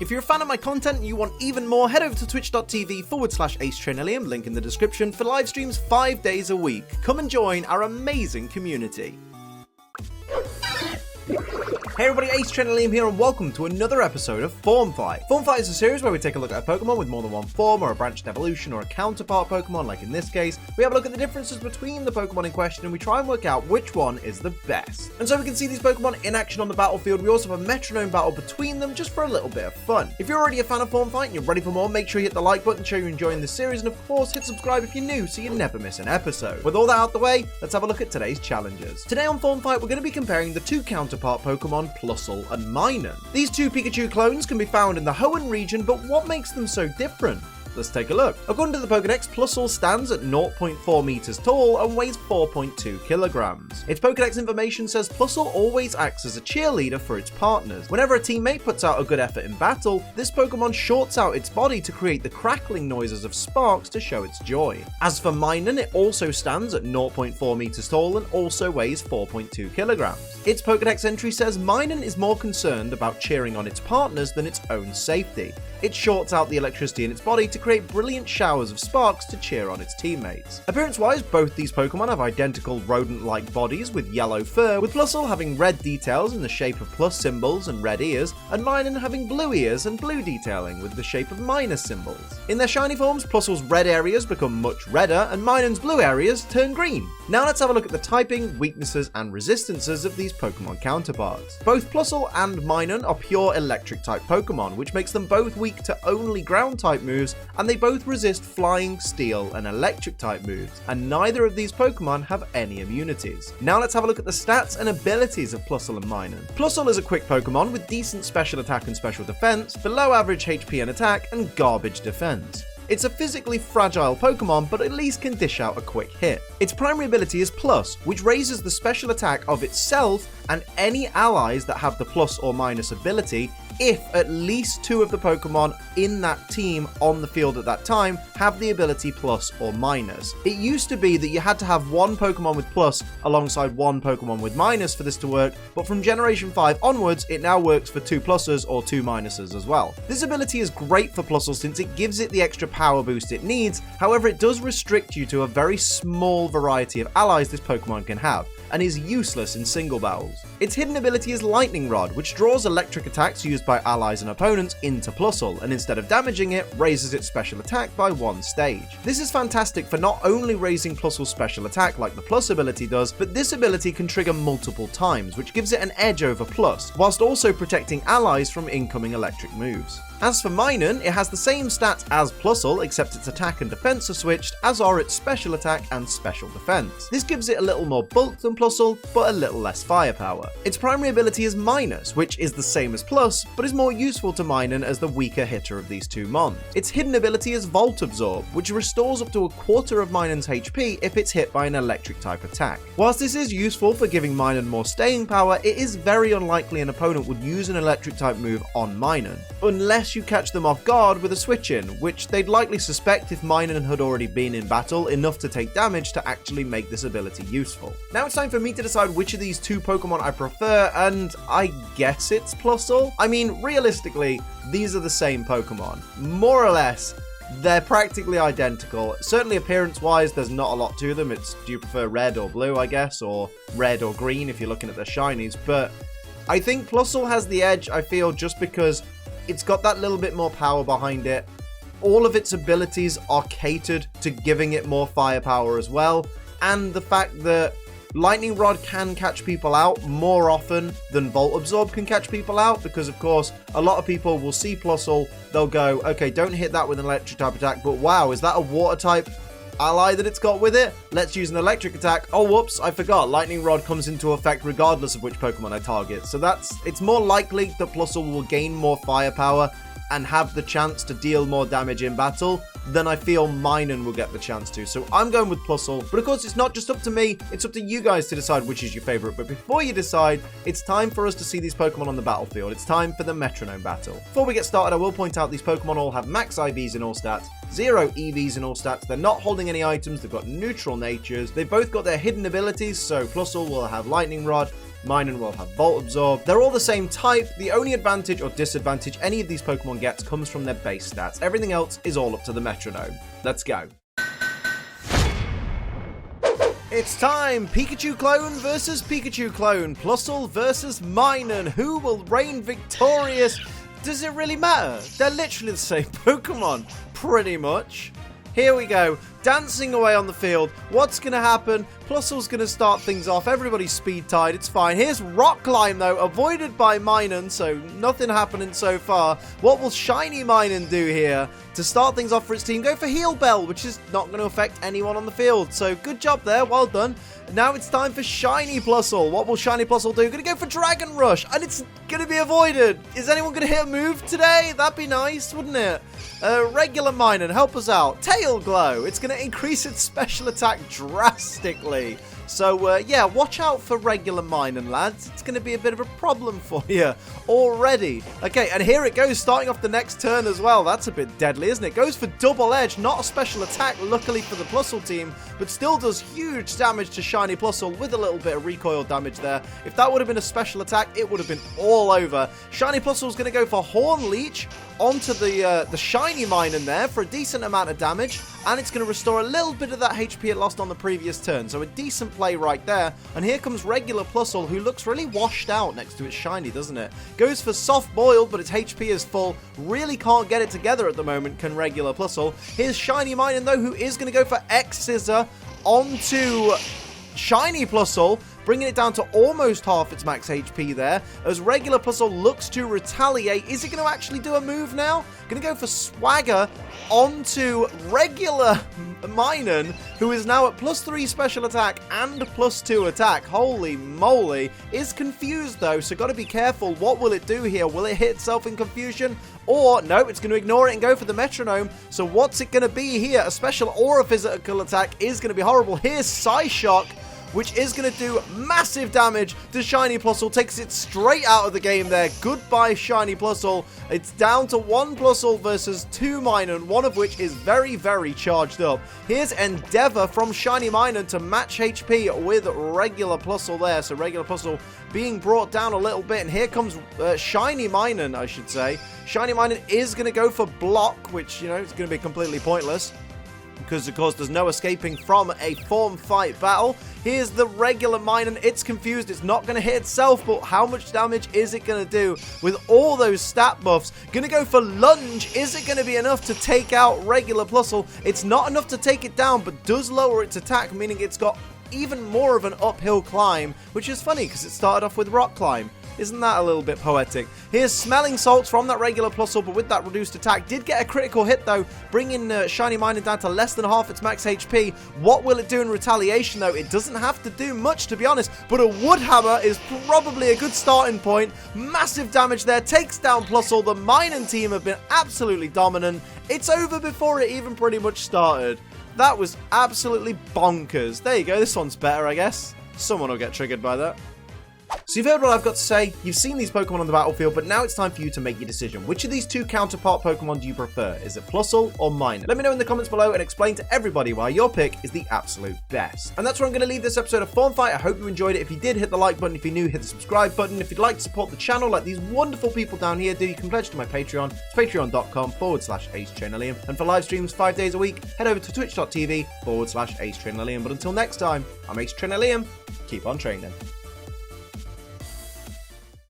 If you're a fan of my content and you want even more, head over to twitch.tv/AceTrainAlium, link in the description, for live streams 5 days a week. Come and join our amazing community. Hey everybody, AceTrainAlium here and welcome to another episode of Form Fight. Form Fight is a series where we take a look at a Pokemon with more than one form, or a branched evolution, or a counterpart Pokemon, like in this case. We have a look at the differences between the Pokemon in question and we try and work out which one is the best. And so we can see these Pokemon in action on the battlefield. We also have a Metronome battle between them just for a little bit of fun. If you're already a fan of Form Fight and you're ready for more, make sure you hit the like button, show you're enjoying this series, and of course hit subscribe if you're new so you never miss an episode. With all that out the way, let's have a look at today's challenges. Today on Form Fight we're going to be comparing the two counterpart Pokemon, Plusle and Minun. These two Pikachu clones can be found in the Hoenn region, but what makes them so different? Let's take a look. According to the Pokédex, Plusle stands at 0.4 meters tall and weighs 4.2 kilograms. Its Pokédex information says Plusle always acts as a cheerleader for its partners. Whenever a teammate puts out a good effort in battle, this Pokemon shorts out its body to create the crackling noises of sparks to show its joy. As for Minun, it also stands at 0.4 meters tall and also weighs 4.2 kilograms. Its Pokédex entry says Minun is more concerned about cheering on its partners than its own safety. It shorts out the electricity in its body to create brilliant showers of sparks to cheer on its teammates. Appearance-wise, both these Pokemon have identical rodent-like bodies with yellow fur, with Plusle having red details in the shape of plus symbols and red ears, and Minun having blue ears and blue detailing with the shape of minus symbols. In their shiny forms, Plusle's red areas become much redder, and Minun's blue areas turn green. Now let's have a look at the typing, weaknesses, and resistances of these Pokemon counterparts. Both Plusle and Minun are pure electric-type Pokemon, which makes them both weak to only ground-type moves, and they both resist flying, steel, and electric-type moves, and neither of these Pokemon have any immunities. Now let's have a look at the stats and abilities of Plusle and Minun. Plusle is a quick Pokemon with decent special attack and special defense, below average HP and attack, and garbage defense. It's a physically fragile Pokemon, but at least can dish out a quick hit. Its primary ability is Plus, which raises the special attack of itself and any allies that have the plus or minus ability if at least two of the Pokemon in that team on the field at that time have the ability plus or minus. It used to be that you had to have one Pokemon with plus alongside one Pokemon with minus for this to work, but from Generation 5 onwards, it now works for two pluses or two minuses as well. This ability is great for Plusle since it gives it the extra power boost it needs, however it does restrict you to a very small variety of allies this Pokemon can have, and is useless in single battles. Its hidden ability is Lightning Rod, which draws electric attacks used by allies and opponents into Plusle, and instead of damaging it, raises its special attack by one stage. This is fantastic for not only raising Plusle's special attack like the Plus ability does, but this ability can trigger multiple times, which gives it an edge over Plus, whilst also protecting allies from incoming electric moves. As for Minun, it has the same stats as Plusle, except its attack and defense are switched, as are its special attack and special defense. This gives it a little more bulk than Plusle, but a little less firepower. Its primary ability is Minus, which is the same as Plus, but is more useful to Minun as the weaker hitter of these two mons. Its hidden ability is Volt Absorb, which restores up to a quarter of Minun's HP if it's hit by an electric type attack. Whilst this is useful for giving Minun more staying power, it is very unlikely an opponent would use an electric type move on Minun, unless you catch them off guard with a switch in, which they'd likely suspect if Minun had already been in battle enough to take damage to actually make this ability useful. Now it's time for me to decide which of these two Pokemon I prefer, and I guess it's Plusle. I mean, realistically, these are the same Pokemon. More or less, they're practically identical. Certainly appearance-wise, there's not a lot to them. It's, do you prefer red or blue, I guess, or red or green if you're looking at the shinies, but I think Plusle has the edge, I feel, just because it's got that little bit more power behind it. All of its abilities are catered to giving it more firepower as well, and the fact that Lightning Rod can catch people out more often than Volt Absorb can catch people out, because of course a lot of people will see Plusle, they'll go, okay, don't hit that with an electric type attack, but wow, is that a water type ally that it's got with it? Let's use an electric attack. Oh, whoops, I forgot. Lightning Rod comes into effect regardless of which Pokemon I target. So it's more likely that Plusle will gain more firepower and have the chance to deal more damage in battle than I feel Minun will get the chance to. So I'm going with Plusle. But of course, it's not just up to me, it's up to you guys to decide which is your favorite. But before you decide, it's time for us to see these Pokemon on the battlefield. It's time for the Metronome battle. Before we get started, I will point out these Pokemon all have max IVs in all stats, 0 EVs in all stats. They're not holding any items, they've got neutral natures. They've both got their hidden abilities, so Plusle will have Lightning Rod, Minun will have Volt Absorb. They're all the same type. The only advantage or disadvantage any of these Pokemon gets comes from their base stats. Everything else is all up to the Metronome. Let's go. It's time! Pikachu clone versus Pikachu clone. Plusle versus Minun. Who will reign victorious? Does it really matter? They're literally the same Pokemon, pretty much. Here we go, dancing away on the field. What's going to happen? Plusle's going to start things off. Everybody's speed-tied. It's fine. Here's Rock Climb, though, avoided by Minun, so nothing happening so far. What will Shiny Minun do here to start things off for its team? Go for Heal Bell, which is not going to affect anyone on the field. So good job there. Well done. Now it's time for Shiny Plusle. What will Shiny Plusle do? Going to go for Dragon Rush, and it's going to be avoided. Is anyone going to hit a move today? That'd be nice, wouldn't it? Regular Minun, help us out. Tail Glow. It's going to increase its special attack drastically. So, yeah, watch out for regular Minun, lads. It's going to be a bit of a problem for you already. Okay, and here it goes, starting off the next turn as well. That's a bit deadly, isn't it? Goes for Double Edge, not a special attack, luckily for the Plusle team, but still does huge damage to Shiny Plusle with a little bit of recoil damage there. If that would have been a special attack, it would have been all over. Shiny Plusle's going to go for Horn Leech onto the Shiny Minun there for a decent amount of damage, and it's going to restore a little bit of that HP it lost on the previous turn, so a decent play right there. And here comes regular Plusle, who looks really washed out next to its Shiny, doesn't it? Goes for Soft Boiled, but its HP is full. Really can't get it together at the moment, can regular Plusle. Here's Shiny Minun, though, who is going to go for X-Scissor onto Shiny Plusle, bringing it down to almost half its max HP there, as regular Plusle looks to retaliate. Is it going to actually do a move now? Going to go for Swagger onto regular Minun, who is now at +3 special attack and +2 attack. Holy moly. Is confused, though, so got to be careful. What will it do here? Will it hit itself in confusion? Or, no, it's going to ignore it and go for the Metronome. So what's it going to be here? A special or a physical attack is going to be horrible. Here's Psyshock, which is going to do massive damage to Shiny Plusle. Takes it straight out of the game there. Goodbye, Shiny Plusle. It's down to 1 Plusle versus 2 Minun, one of which is very, very charged up. Here's Endeavor from Shiny Minun to match HP with regular Plusle there. So regular Plusle being brought down a little bit. And here comes Shiny Minun, I should say. Shiny Minun is going to go for Block, which, you know, is going to be completely pointless, because, of course, there's no escaping from a form fight battle. Here's the regular Minun. It's confused. It's not going to hit itself, but how much damage is it going to do with all those stat buffs? Going to go for Lunge. Is it going to be enough to take out regular Plusle? It's not enough to take it down, but does lower its attack, meaning it's got even more of an uphill climb, which is funny because it started off with Rock Climb. Isn't that a little bit poetic? Here's Smelling Salts from that regular Plusle, but with that reduced attack. Did get a critical hit, though, bringing Shiny Minun down to less than half its max HP. What will it do in retaliation, though? It doesn't have to do much, to be honest, but a Wood Hammer is probably a good starting point. Massive damage there. Takes down Plusle. The Minun team have been absolutely dominant. It's over before it even pretty much started. That was absolutely bonkers. There you go. This one's better, I guess. Someone will get triggered by that. So you've heard what I've got to say, you've seen these Pokemon on the battlefield, but now it's time for you to make your decision. Which of these two counterpart Pokemon do you prefer? Is it Plusle or Minun? Let me know in the comments below and explain to everybody why your pick is the absolute best. And that's where I'm going to leave this episode of Form Fight. I hope you enjoyed it. If you did, hit the like button. If you're new, hit the subscribe button. If you'd like to support the channel like these wonderful people down here do, you can pledge to my Patreon. It's patreon.com/AceTrainerLiam. And for live streams 5 days a week, head over to twitch.tv/AceTrainerLiam. But until next time, I'm Ace Trainer Liam. Keep on training.